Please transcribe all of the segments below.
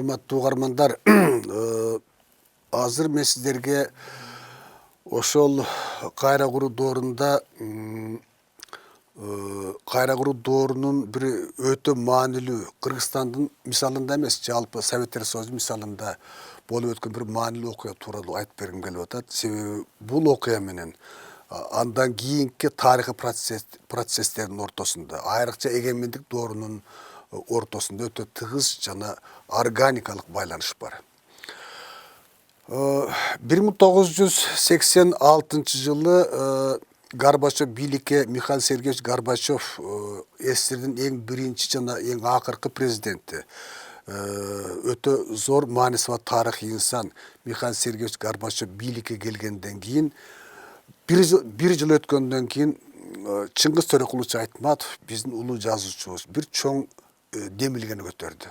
Урматтуу угармандар, азыр мен сиздерге ошол кайра куруу доорунда кайра куруу доорунун бир өтө маанилүү Кыргызстандын мисалында эмес, жалпы Советтер Союзунун мисалында болуп өткөн бир маанилүү окуя тууралуу айтып бергим келип атат. Себеби бул окуя менен андан кийинки тарыхый процесстердин ортосунда, айрыкча эгемендик доорунун ортосунда өтө тыгыз жана органикалык байланыш бар. 1986 жылы Горбачев бийликке Михаил Сергеевич Горбачев СССРдин эң биринчи жана эң акыркы президенти, өтө зор мааниси бар тарыхый инсан Михаил Сергеевич Горбачев бийликке келгенден кийин бир жыл өткөндөн кийин Чыңгыз Төрөкулович Айтматов, биздин улуу жазуучубуз, бир чоң демилгени көтөрдү.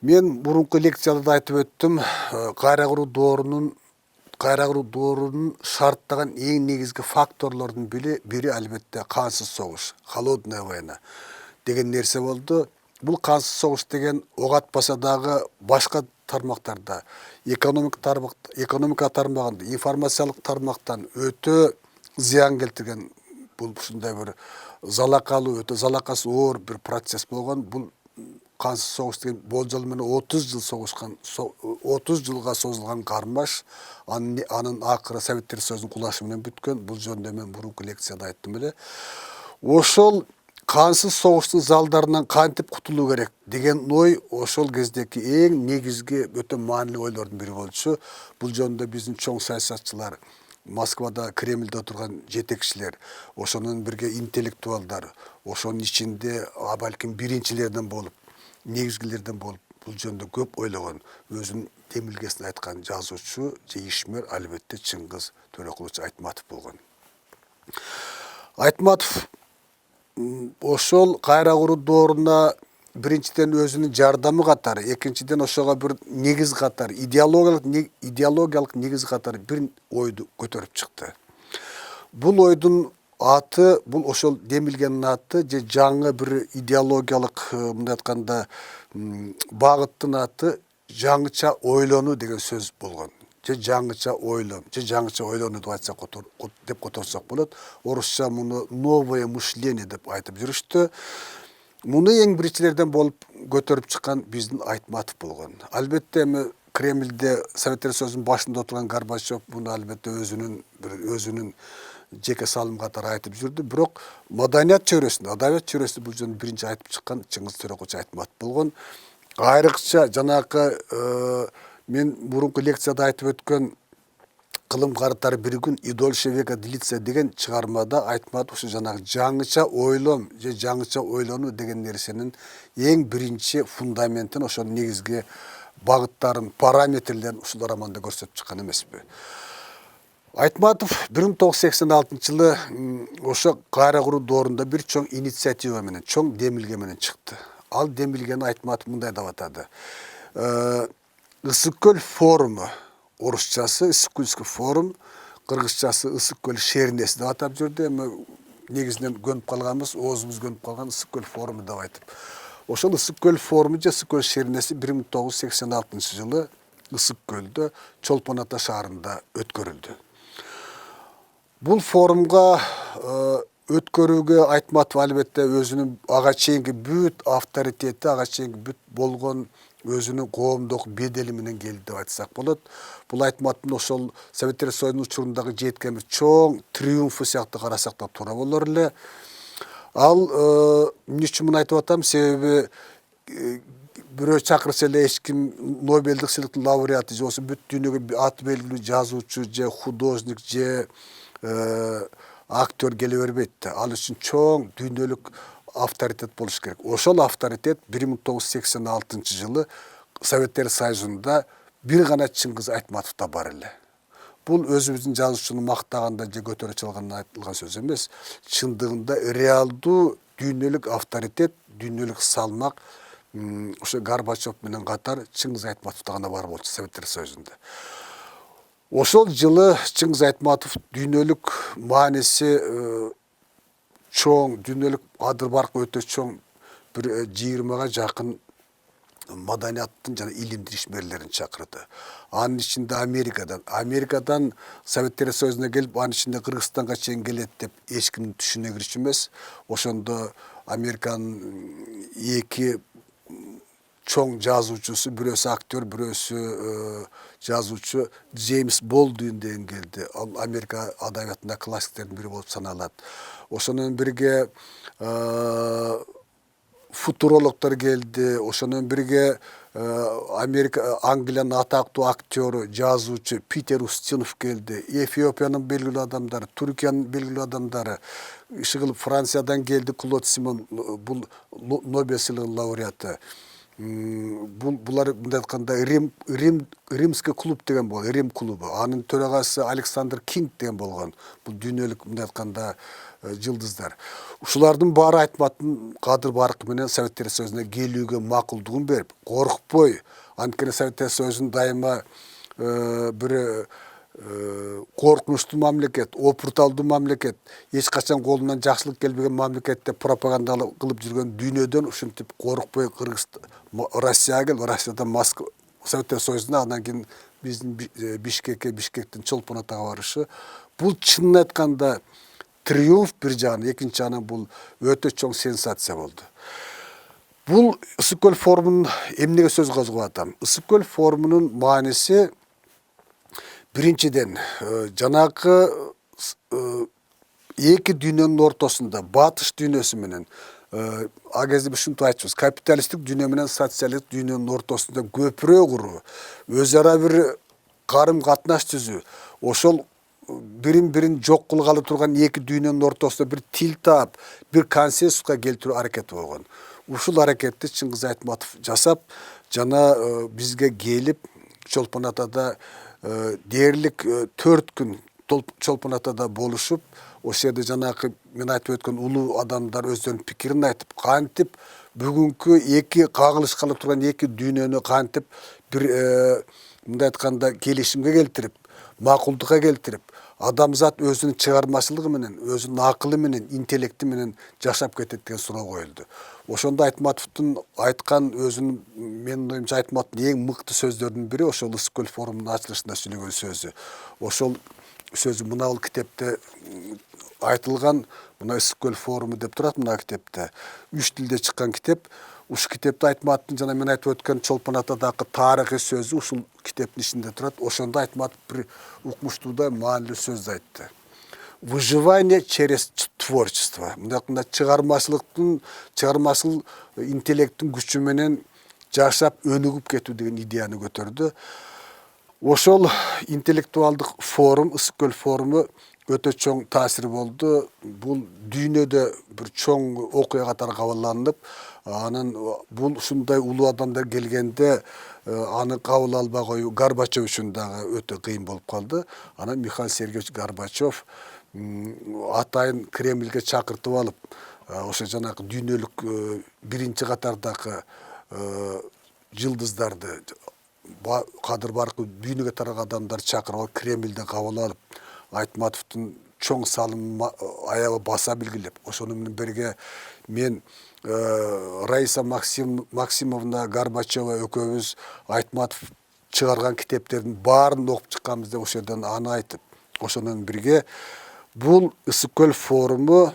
Мен мурунку лекцияларда айтып өттүм, кайра куруу доорунун шарттаган эң негизги факторлордун бири албетте кансыз согуш, холодная война деген нерсе болду. Бул кансыз согуш деген ок атпаса дагы башка тармактарда, экономика тармагында, информациялык тармактан өтө зыян келтирген, бул ушундай бир залакалуу, өтө залакасы оор бир процесс болгон. Бул кансыз согуш деген болжол менен 30 жылга созулган кармаш, анын акыры Советтер Союзунун кулашы менен бүткөн. Бул жөнүндө мен мурунку лекцияда айттым эле. Ошол кансыз согуштун залдарынан кантип кутулуу керек деген ой ошол кездеги эң негизги өтө маанилүү ойлордун бири болчу. Бул жөнүндө биздин чоң саясатчылар, Москвада, Кремльде отурган жетекчилер, ошонун бирге интеллектуалдар, ошонун ичинде балким биринчилерден болуп, негизгилерден болуп, бул жөнүндө көп ойлогон, өзүнүн демилгесин айткан жазуучу же ишмер албетте Чыңгыз Төрөкулович Айтматов болгон. Айтматов ошол кайра куруу дооруна биринчиден өзүнүн жардамы катары, экинчиден ошого бир негиз катары, идеологиялык негиз катары бир ойду көтөрүп чыкты. Бул ойдун аты, бул ошол демилгенин аты же жаңы бир идеологиялык, мындай айтканда, багыттын аты жаңыча ойлонуу деген сөз болгон. Же жаңыча ойлом, же жаңыча ойлонуу деп айтсак деп которсок болот. Орусча муну новое мышление деп айтып жүрүштү. Муну эң биринчилерден болуп көтөрүп чыккан биздин Айтматов болгон. Албетте эми Кремльде Советтер Союзунун башында отурган Горбачев муну албетте өзүнүн жеке салым катары айтып жүрдү. Бирок адабият чөйрөсүндө бул жөнүндө биринчи айтып чыккан Чыңгыз Төрөкулович Айтматов болгон. Айрыкча жанакы мен мурунку лекцияда айтып өткөн кылым карытары бир күн и дольше века длится деген чыгармада Айтматов ушу жанагы жаңыча ойлом же жаңыча ойлонуу деген нерсенин эң биринчи фундаментин, ошонун негизги багыттарын, параметрлерин ушул романда көрсөтүп чыккан эмеспи. Айтматов 1986 жылы ошо кайра куруу доорунда бир чоң инициатива менен, чоң демилге менен чыкты. Ал демилгени Айтматов мындай деп атады. Ысык көл форуму, орусчасы Ысык-Кульский форум, кыргызчасы Ысык көл шернеси деп атап жүрдү. Эми негизинен көнүп калганбыз, оозубуз көнүп калган Ысык көл форуму деп айтып. Ошол Ысык көл форуму же Ысык көл шернеси 1986 жылы Ысык көлдө Чолпон Ата шаарында өткөрүлдү. Бул форумга өткөрүүгө Айтматов албетте өзүнүн ага чейинки бүт авторитети, ага чейинки бүт болгон өзүнүн коомдук бедели менен келди деп айтсак болот. Бул Айтматовдун ошол Советтер Союзунун учурундагы жеткен чоң триумфу сыяктуу карасак да туура болор эле. Ал эмне үчүн муну айтып атам? Себеби бирөө чакырса эле эч ким Нобелдик сыйлыктын лауреаты же болсо бүт дүйнөгө аты белгилүү жазуучу же художник же актер келе бербейт да. Ал үчүн чоң дүйнөлүк авторитет болуш керек. Ошол авторитет 1986 жылы Советтер Союзунда бир гана Чыңгыз Айтматовдо бар эле. Бул өзүбүздүн жазуучуну мактаганда же көтөрө чалганда айтылган сөз эмес. Чындыгында реалдуу дүйнөлүк авторитет, дүйнөлүк салмак ошо Горбачев менен катар Чыңгыз Айтматовдо гана бар болчу Советтер Союзунда. Ошол жылы Чыңгыз Айтматов дүйнөлүк мааниси чоң, дүйнөлүк адыр баркы өтө чоң, бир 20-га жакын madaniyаттын жана илимдин ишмерлерин чакырды. Анын ичинде Америкадан Советтер Союзуна келип, анын ичинде Кыргызстанга чейин келет деп эч кимдин түшүнө кирчү эмес. Ошондо Американын эки чоң жазуучусу, бирөөсү актер, бирөөсү жазуучу Джеймс Болдуин деген келди. Ал Америка адабиятында классиктердин бири болуп саналат. Ошонун бирге футурологдор келди. Ошонун бирге Англиянын атактуу актеру, жазуучу Питер Устинов келди. Эфиопиянын белгилүү адамдары, Түркиянын белгилүү адамдары, иши Франциядан келди Клод Симон, бул Нобель сыйлыгынын лауреаты. Булар мындай айтканда Римский клуб деген болду, Рим клубу. Анын төрагасы Александр Кинг деген болгон. Бул дүйнөлүк мындай айтканда жылдыздар. Ушулардын баары Айтматтын кадыр баркы менен Советтер Союзуна келүүгө макулдугун берип, коркпой, анткени Советтер Союзун дайыма бир коркунучтуу мамлекет, опурталдуу мамлекет, эч качан колунан жакшылык келбеген мамлекет деп пропаганда кылып жүргөн дүйнөдөн ушинтип коркпой Россияга келип, Россиядан Москва, Советтер Союзуна, андан кийин биздин Бишкектин Чолпон Атага барышы. Бул чынын айтканда триумф бир жагынан, экинчи жагынан бул өтө чоң сенсация болду. Бул Ысык көл форумунун эмнеге сөз козгоп атам? Ысык көл форумунун мааниси биринчиден жанакы эки дүйнөнүн ортосунда, батыш дүйнөсү менен, а кезде биз ушинтип айтчубуз, капиталисттик дүйнө менен социалисттик дүйнөнүн ортосунда көпүрө куруу, өз ара бир карым катнаш түзүү, ошол бирин жок кылгалы турган эки дүйнөнүн ортосунда бир тил таап, бир консенсуска келтирүү аракети болгон. Ушул аракетти Чыңгыз Айтматов жасап, жана бизге келип, Чолпон Атада дээрлик 4 күн Чолпон Атада болушуп, ошол жерде жанакы мен айтып өткөн улуу адамдар өздөрүнүн пикирин айтып, кантип бүгүнкү эки кагылышкалы турган эки дүйнөнү кантип бир мындай айтканда келишимге келтирип, макулдукка келтирип, адамзат өзүнүн чыгармачылыгы менен, өзүнүн акылы менен, интеллекти менен жашап кетет деген суроо коюлду. Ошондо Айтматовдун айткан өзүнүн, менин оюмча Айтматовдун эң мыкты сөздөрүнүн бири ошол Ысык көл форумунун ачылышында сүйлөгөн сөзү. Ошол сөзү мына бул китепте айтылган, мына Ысык көл форуму деп турат мына китепте. 3 тилде чыккан китеп. Ушул китепте Айтматовдун жана мен айтып өткөн Чолпон Атадагы тарыхый сөзү ушул китептин ичинде турат. Ошондо Айтматов бир укмуштуудай маанилүү сөз айтты. Выживание через творчество. Мындай чыгармачыл интеллекттин күчү менен жашап өнүгүп кетүү деген идеяны көтөрдү. Ошол интеллектуалдык форум, Ысык көл форуму өтө чоң таасир болду. Бул дүйнөдө бир чоң окуя катары кабыл анан бул ушундай улуу адамдар келгенде аны кабыл албай коюу Горбачев үчүн дагы өтө кыйын болуп калды. Анан Михаил Сергеевич Горбачев атайын Кремльге чакыртып алып, ошо жанакы дүйнөлүк биринчи катардагы жылдыздарды, кадыр баркы дүйнөгө тараган адамдар чакырып алып, Кремльде кабыл алып, Айтматовдун чоң салымын аябы баса белгилеп, ошону менен бирге мен Раиса Максимовна Горбачева экөөбүз Айтматов чыгарган китептердин баарын окуп чыкканбыз деп ошол жерден аны айтып, ошонун бирге бул Ысык көл форуму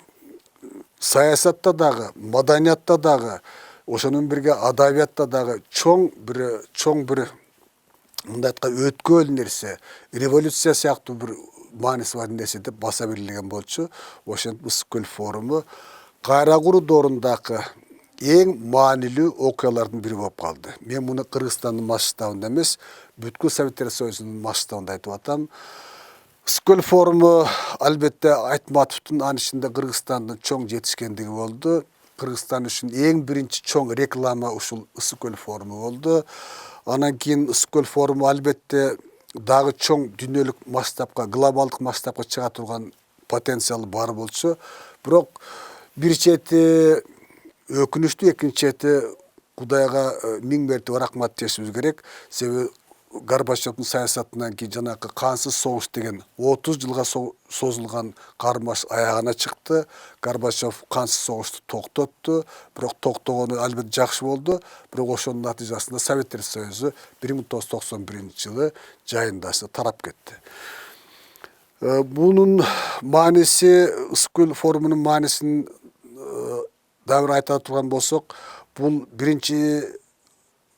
саясатта дагы, маданиятта дагы, ошонун бирге адабиятта дагы чоң бир мындай айтканда өткөл нерсе, революция сыяктуу бир мааниси бар нерсе деп баса белгилеген болчу. Ошентип Ысык көл форуму кайра куруу доорундагы эң маанилүү окуялардын бири болуп калды. Мен муну Кыргызстандын масштабында эмес, бүткүл Советтер Союзунун масштабында айтып атам. Ысык көл форуму албетте Айтматовдун анын ичинде Кыргызстандын чоң жетишкендиги болду. Кыргызстан үчүн эң биринчи чоң реклама ушул Ысык көл форуму болду. Анан кийин Ысык көл форуму албетте дагы чоң дүйнөлүк масштабка, глобалдык масштабка чыга турган потенциалы бар болчу. Бирок бир чети өкүнүчтүү, экинчи чети Кудайга миң мертебе рахмат дешибиз керек. Себеби Горбачевдун саясатынан кийин жанагы кансыз согуш деген 30 жылга созулган кармаш аягына чыкты. Горбачев кансыз согушту токтотту. Бирок токтогону албетте жакшы болду. Бирок ошонун натыйжасында Советтер Союзу 1991-жылы жайындасы тарап кетти. Bunun manisi, Iskül Forumu'nun manisini da bir ayta turgan bolsok, bul birinci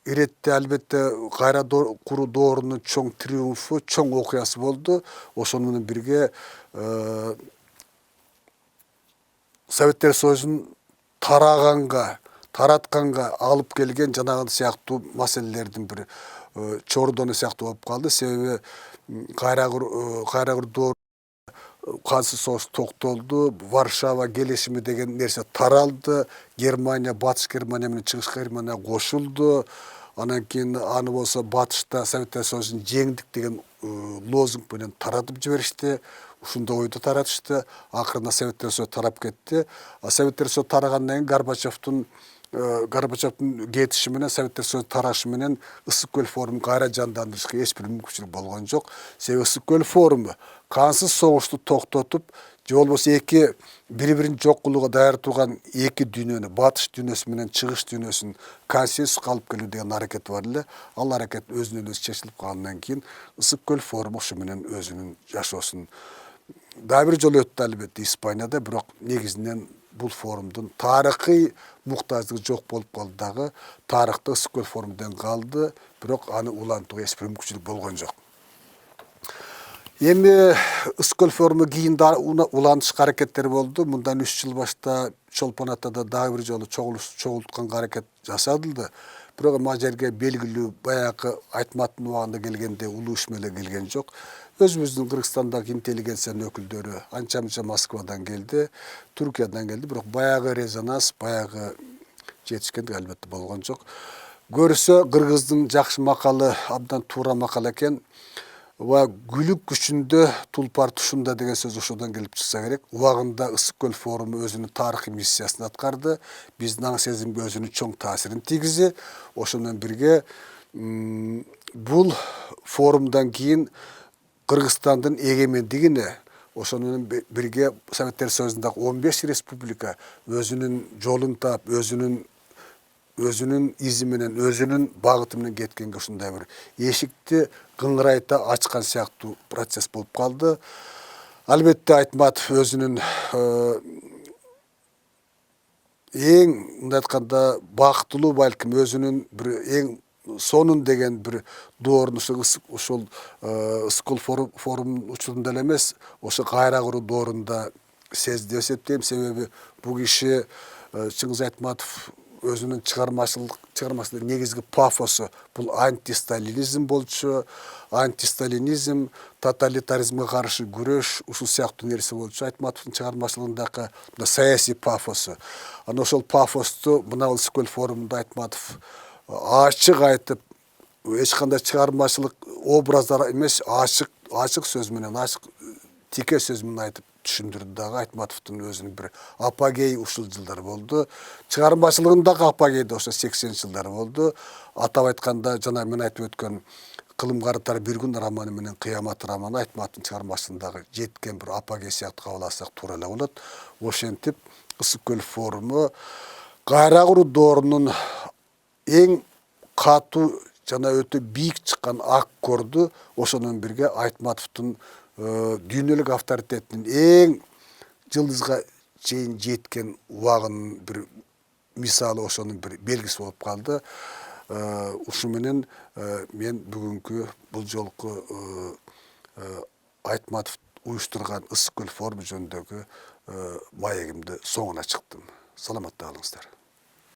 iretте albatta kayra kuru doğrunun çoğun triumfu, çoğun okuyası boldu. Oşonun birge Sovetler Soyuzu'nun таратканга алып келген жанагы сыяктуу маселелердин бири чордону сыяктуу болуп калды. Себеби кайрагыр доор кансыз согуш токтолду. Варшава келишими деген нерсе таралды. Германия, Батыш Германия менен Чыгыш Германия кошулду. Анан кийин аны болсо батышта Советтер Союзун жеңдик деген лозунг менен таратып жиберишти. Ушундай ойду таратышты. Акырында Советтер Союзу тарап кетти. Советтер Союзу тарагандан кийин Горбачевдун кетиши менен Советтер Союзу тарашы менен Ысык-Көл форумун кайра жандандырышка эч бир мүмкүнчүлүк болгон жок. Себеби Ысык-Көл форуму кансыз согушту токтотуп, же болбосо эки бири-бирин жок кылууга даяр турган эки дүйнөнү, батыш дүйнөсү менен чыгыш дүйнөсүн консенсуска алып келүү деген аракет бар эле. Ал аракет өзүнөн өзү чечилип калгандан кийин Ысык-Көл форуму ушу менен өзүнүн жашоосун дагы бир жолу өттү албетте Испанияда, бирок негизинен бул форумдун тарыхый муктаждыгы жок болуп калды дагы. Тарыхта Ысык-Көл форумунан калды, бирок аны улантууга эч бир мүмкүнчүлүк болгон жок. Эми Ысык-Көл форуму кийин улантышка аракеттер болду. Мындан 3 жыл башта Чолпон Атада дагы бир жолу чогултканга аракет жасалды. Бирок ма жерге белгилүү баягы Айтматтын убагында келгенде улуу иш менен келген жок. Өзүбүздүн Кыргызстандагы интеллигенциянын өкүлдөрү анча-мынча Москвадан келди, Түркиядан келди, бирок баягы резонанс, баягы жетишкендик албетте болгон жок. Көрсө кыргыздын жакшы макалы, абдан туура макал экен. Ва күлүк күчүндө тулпар тушунда деген сөз ошодон келип чыкса керек. Убагында Ысык-Көл форуму өзүнүн тарыхый миссиясын аткарды. Биздин аң сезимге өзүнүн чоң таасирин тийгизи. Ошондон бирге бул форумдан кийин Кыргызстандын эгемендигине, ошонун бирге Советтер Союзундагы 15 республика өзүнүн жолун таап, өзүнүн изи менен, өзүнүн багыты менен кеткенге ушундай бир эшикти кыңгырайта ачкан сыяктуу процесс болуп калды. Албетте Айтматов өзүнүн эң мындай айтканда бактылуу, балким өзүнүн бир эң сонун деген бир доорун ошол Ысык-Көл форумунун учурунда эле эмес, ошо кайра куруу доорунда сезди деп эсептейм. Себеби бул киши Чыңгыз Айтматов өзүнүн чыгармачылык негизги пафосу бул антисталинизм болчу. Антисталинизм, тоталитаризмге каршы күрөш, ушул сыяктуу нерсе болчу. Айтматовдун чыгармачылыгындагы саясий пафосу. Ана ошол пафосту мына Ысык-Көл форумунда Айтматов ачык айтып, эч кандай чыгармачылык образдар эмес, ачык сөз менен, ачык тике сөз менен айтып түшүндүрдү дагы. Айтматовдун өзүнүн бир апогей ушул жылдар болду. Чыгармачылыгындагы апогей да ошо 80-жылдар болду. Атап айтканда, жана мен айтып өткөн Кылым карытар бир күн романы менен Кыямат романы Айтматовдун чыгармачылыгындагы жеткен бир апогей сыяктуу кабыл алсак туура эле болот. Ошентип Ысык-Көл форуму кайра куруу доорунун эң катуу жана өтө бийик чыккан аккорду, ошонун бирге Айтматовдун дүйнөлүк авторитетинин эң жылдызга чейин жеткен убагынын бир мисалы, ошонун бир белгиси болуп калды. Ушу менен мен бүгүнкү бул жолку Айтматов уюштурган Ысык-Көл форуму жөнүндөгү маегимди соңуна чыктым. Саламатта калыңыздар.